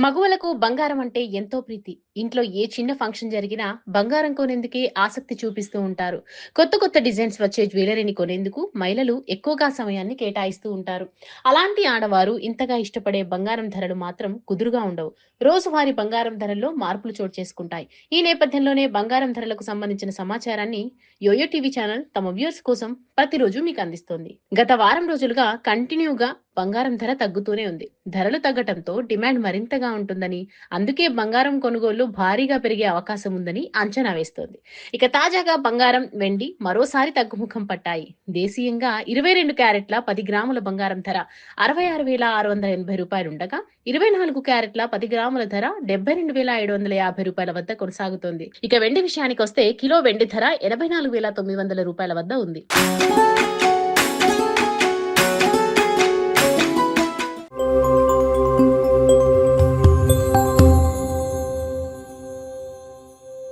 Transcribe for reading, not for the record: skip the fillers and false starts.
మగువలకు బంగారం అంటే ఎంతో ప్రీతి. ఇంట్లో ఏ చిన్న ఫంక్షన్ జరిగినా బంగారం కొనేందుకే ఆసక్తి చూపిస్తూ ఉంటారు. కొత్త కొత్త డిజైన్స్ వచ్చే జ్యువెలరీని కొనేందుకు మహిళలు ఎక్కువగా సమయాన్ని కేటాయిస్తూ ఉంటారు. అలాంటి ఆడవారు ఇంతగా ఇష్టపడే బంగారం ధరలు మాత్రం కుదురుగా ఉండవు. రోజువారీ బంగారం ధరల్లో మార్పులు చోటు చేసుకుంటాయి. ఈ నేపథ్యంలోనే బంగారం ధరలకు సంబంధించిన సమాచారాన్ని యోయో టీవీ ఛానల్ తమ వ్యూవర్స్ కోసం ప్రతిరోజు మీకు అందిస్తోంది. గత వారం రోజులుగా కంటిన్యూగా బంగారం ధర తగ్గుతూనే ఉంది. ధరలు తగ్గటంతో డిమాండ్ మరింతగా ఉంటుందని, అందుకే బంగారం కొనుగోళ్లు భారీగా పెరిగే అవకాశం ఉందని అంచనా వేస్తోంది. ఇక తాజాగా బంగారం, వెండి మరోసారి తగ్గుముఖం పట్టాయి. దేశీయంగా 22 క్యారెట్ల 10 గ్రాముల బంగారం ధర రూ. 66,680 ఉండగా, 24 క్యారెట్ల 10 గ్రాముల ధర రూ. 72,750 వద్ద కొనసాగుతోంది. ఇక వెండి విషయానికొస్తే కిలో వెండి ధర రూ. 84,900 వద్ద ఉంది.